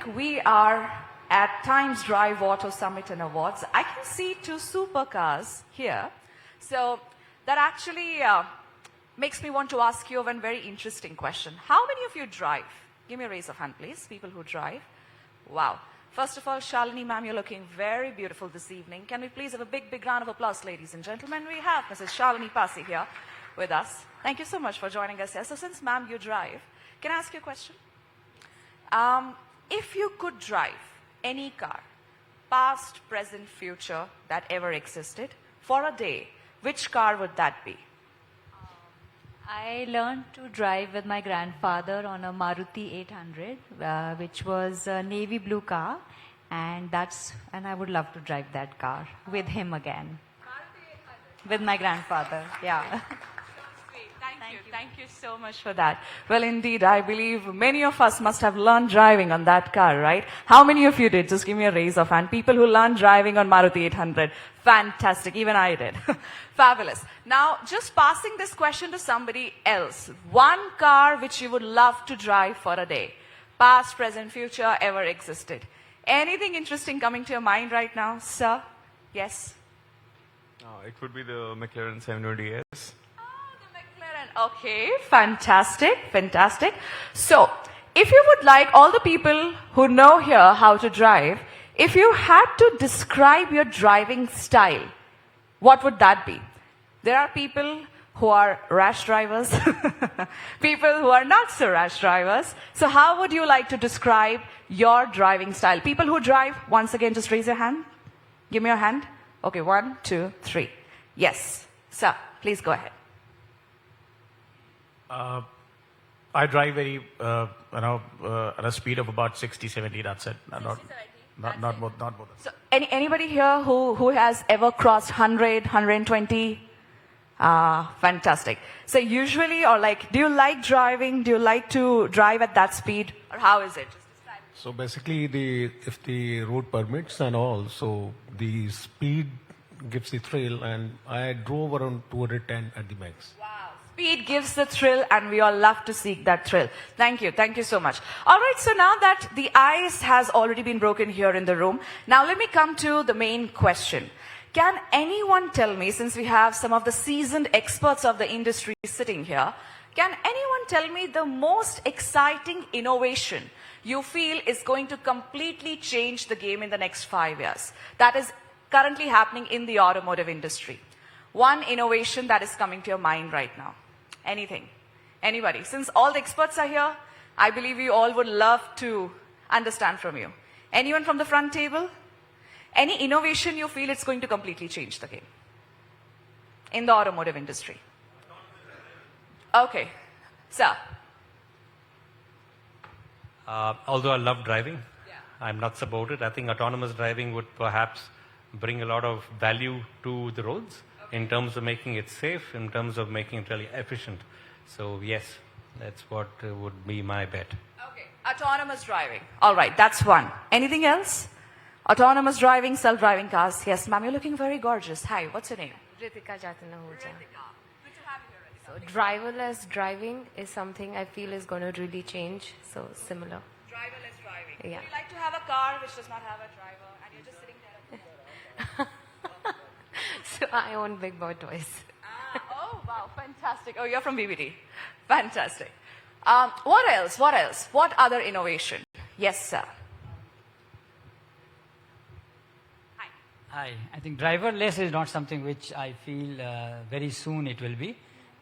We are at Times Drive Auto Summit and Awards. I can see two supercars here. So that actually makes me want to ask you one very interesting question. How many of you drive? Give me a raise of hand, please, people who drive. Wow. First of all, Shalini ma'am, you're looking very beautiful this evening. Can we please have a big, big round of applause, ladies and gentlemen? We have Mrs. Shalini Pasi here with us. Thank you so much for joining us here. So since ma'am, you drive, can I ask you a question? If you could drive any car, past, present, future, that ever existed, for a day, which car would that be? I learned to drive with my grandfather on a Maruti 800, which was a navy blue car, and I would love to drive that car with him again. Maruti 800. With my grandfather, yeah. Thank you so much for that. Well, indeed, I believe many of us must have learned driving on that car, right? How many of you did? Just give me a raise of hand. People who learned driving on Maruti 800. Fantastic. Even I did. Fabulous. Now, just passing this question to somebody else. One car which you would love to drive for a day. Past, present, future, ever existed. Anything interesting coming to your mind right now, sir? Yes? It would be the McLaren 720S. Okay, fantastic, fantastic. So, if you would like all the people who know here how to drive, if you had to describe your driving style, what would that be? There are people who are rash drivers, people who are not so rash drivers. So how would you like to describe your driving style? People who drive, once again, just raise your hand. Give me your hand. Okay, 1, 2, 3. Yes, sir, please go ahead. I drive very, at a speed of about 60, 70, that's it. Not more. So anybody here who has ever crossed 100, 120? Fantastic. So usually, or like, do you like driving? Do you like to drive at that speed? Or how is it? So basically, if the road permits and all, so the speed gives the thrill, and I drove around 210 at the max. Wow. Speed gives the thrill, and we all love to seek that thrill. Thank you so much. All right, so now that the ice has already been broken here in the room, now let me come to the main question. Can anyone tell me, since we have some of the seasoned experts of the industry sitting here, can anyone tell me the most exciting innovation you feel is going to completely change the game in the next 5 years? That is currently happening in the automotive industry. One innovation that is coming to your mind right now. Anything? Anybody? Since all the experts are here, I believe we all would love to understand from you. Anyone from the front table? Any innovation you feel it's going to completely change the game in the automotive industry? Okay. Sir. Although I love driving, I'm not supported. I think autonomous driving would perhaps bring a lot of value to the roads. In terms of making it safe, in terms of making it really efficient. So yes, that's what would be my bet. Okay, autonomous driving. All right, that's one. Anything else? Autonomous driving, self-driving cars. Yes, ma'am, you're looking very gorgeous. Hi, what's your name? Ritika Jatanahuja. Good to have you here, Ritika. So driverless driving is something I feel is going to really change. So similar. Driverless driving. Yeah. Would you like to have a car which does not have a driver and you're just sitting there? So I own Big Boy Toys. Oh, wow, fantastic. Oh, you're from BBT. Fantastic. What else? What other innovation? Yes, sir. Hi. I think driverless is not something which I feel very soon it will be,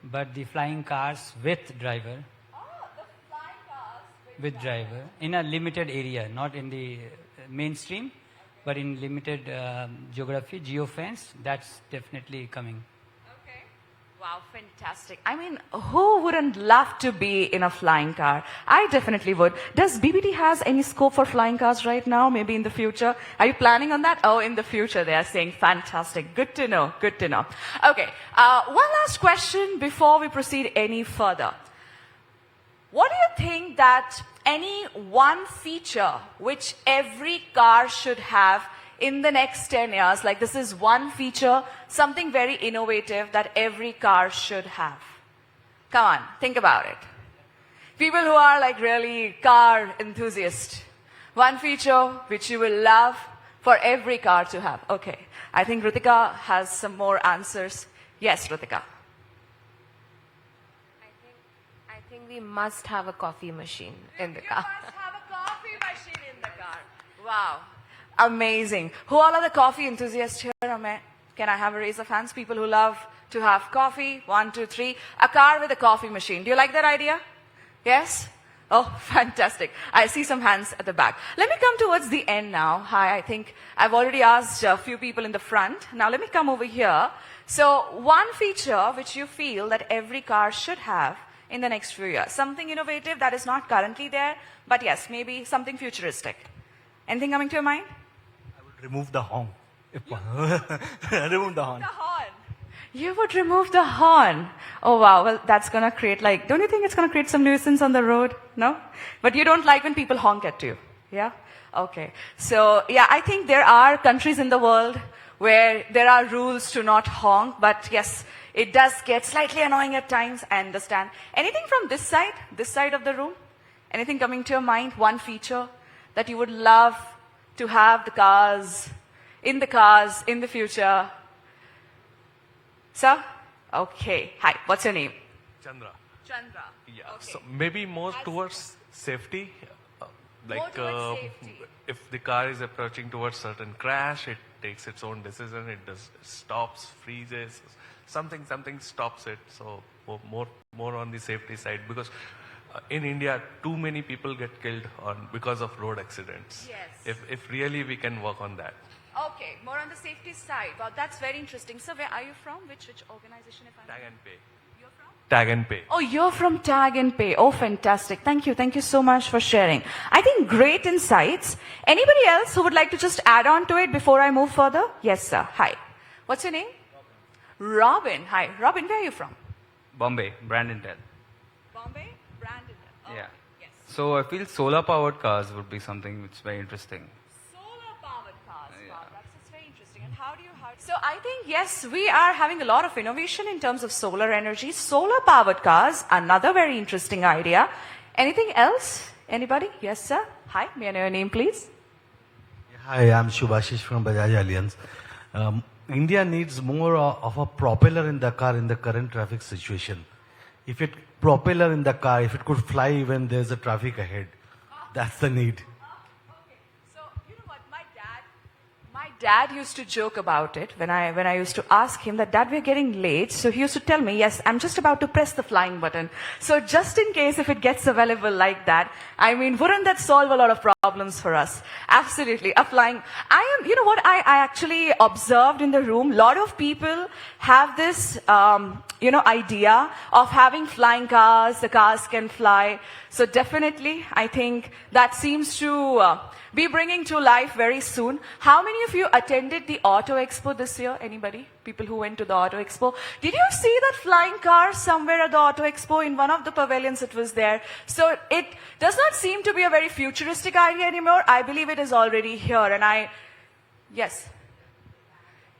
but the flying cars with driver. Oh, the flying cars with driver in a limited area, not in the mainstream, but in limited geography, geofence, that's definitely coming. Okay. Wow, fantastic. I mean, who wouldn't love to be in a flying car? I definitely would. Does BBT has any scope for flying cars right now, maybe in the future? Are you planning on that? Oh, in the future, they are saying fantastic. Good to know, good to know. Okay, one last question before we proceed any further. What do you think that any one feature which every car should have in the next 10 years, like this is one feature, something very innovative that every car should have? Come on, think about it. People who are like really car enthusiasts, One feature which you will love for every car to have. Okay. I think Ritika has some more answers. Yes, Ritika. I think we must have a coffee machine in the car. You must have a coffee machine in the car. Wow. Amazing. Who all are the coffee enthusiasts here? Can I have a raise of hands? People who love to have coffee. 1, 2, 3. A car with a coffee machine. Do you like that idea? Yes? Oh, fantastic. I see some hands at the back. Let me come towards the end now. Hi, I think I've already asked a few people in the front. Now let me come over here. So one feature which you feel that every car should have in the next few years. Something innovative that is not currently there, but yes, maybe something futuristic. Anything coming to your mind? I would remove the horn. Remove the horn. The horn. You would remove the horn. Oh wow, well that's gonna create don't you think it's gonna create some nuisance on the road? No? But you don't like when people honk at you, yeah? Okay. So yeah, I think there are countries in the world where there are rules to not honk, but yes, it does get slightly annoying at times, I understand. Anything from this side of the room? Anything coming to your mind? One feature that you would love to have in the future? Sir? Okay. Hi, what's your name? Chandra. Chandra. Yeah. Okay. So maybe more towards safety. More towards safety. If the car is approaching towards certain crash, it takes its own decision. It stops, freezes, something stops it. So more on the safety side, because in India, too many people get killed because of road accidents. Yes. If really we can work on that. Okay, more on the safety side. Wow, that's very interesting. So where are you from? Which organization, if I Tag and pay. You're from? Tag and pay. Oh, you're from Tag and Pay. Oh, fantastic. Thank you so much for sharing. I think great insights. Anybody else who would like to just add on to it before I move further? Yes, sir. Hi. What's your name? Robin. Hi. Robin, where are you from? Bombay, Brandon-Tel. Bombay? Brandon. Oh, Yeah. Yes. So I feel solar-powered cars would be something which is very interesting. Solar-powered cars. Wow, that's very interesting. And how? So I think, yes, we are having a lot of innovation in terms of solar energy. Solar-powered cars, another very interesting idea. Anything else? Anybody? Yes, sir. Hi, may I know your name, please? Hi, I'm Shubhashish from Bajaj Allianz. India needs more of a propeller in the car in the current traffic situation. If it could fly when there's a traffic ahead, that's the need. Okay. So, you know what, my dad used to joke about it when I used to ask him that, Dad, we're getting late. So he used to tell me, yes, I'm just about to press the flying button. So just in case if it gets available like that, I mean, wouldn't that solve a lot of problems for us? Absolutely. You know what, I actually observed in the room, a lot of people have this, idea of having flying cars, the cars can fly. So definitely, I think that seems to be bringing to life very soon. How many of you attended the Auto Expo this year? Anybody? People who went to the Auto Expo? Did you see that flying car somewhere at the Auto Expo? In one of the pavilions it was there. So it does not seem to be a very futuristic idea anymore. I believe it is already here. And yes.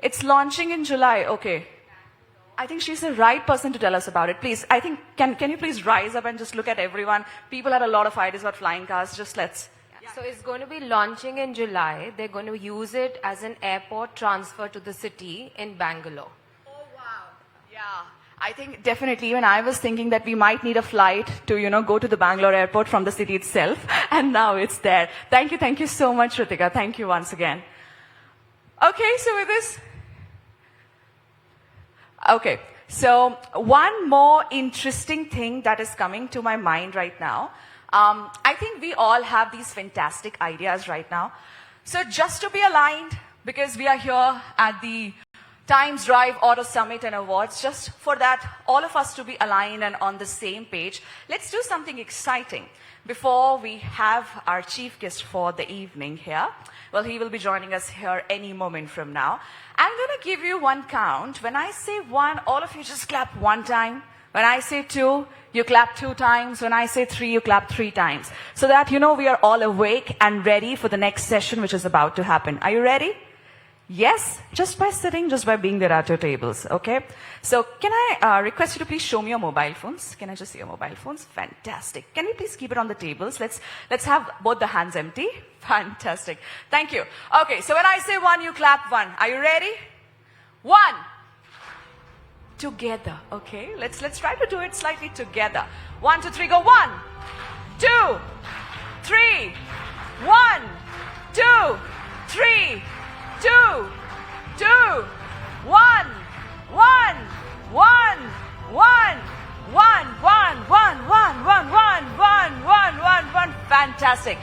It's launching in July. Okay. I think she's the right person to tell us about it. Please, I think, can you please rise up and just look at everyone? People had a lot of ideas about flying cars. Just let's. So it's going to be launching in July. They're going to use it as an airport transfer to the city in Bangalore. Oh, wow. Yeah. I think definitely, even I was thinking that we might need a flight to, go to the Bangalore airport from the city itself. And now it's there. Thank you so much, Ritika. Thank you once again. Okay, so with this. Okay, so one more interesting thing that is coming to my mind right now. I think we all have these fantastic ideas right now. So just to be aligned, because we are here at the Times Drive Auto Summit and Awards, just for that, all of us to be aligned and on the same page, let's do something exciting before we have our chief guest for the evening here. Well, he will be joining us here any moment from now. I'm going to give you one count. When I say one, all of you just clap one time. When I say two, you clap 2 times. When I say 3, you clap 3 times. So that we are all awake and ready for the next session, which is about to happen. Are you ready? Yes, just by sitting, just by being there at your tables, okay? So can I request you to please show me your mobile phones? Can I just see your mobile phones? Fantastic. Can you please keep it on the tables? Let's have both the hands empty. Fantastic. Thank you. Okay, so when I say one, you clap one. Are you ready? One. Together, okay? Let's try to do it slightly together. 1, 2, 3, go. 1, 2, 3. 1, 2, 3. 2, 2, 1, 1, 1, 1, 1, 1, 1, 1, 1, 1, 1, 1, 1, 1. Fantastic.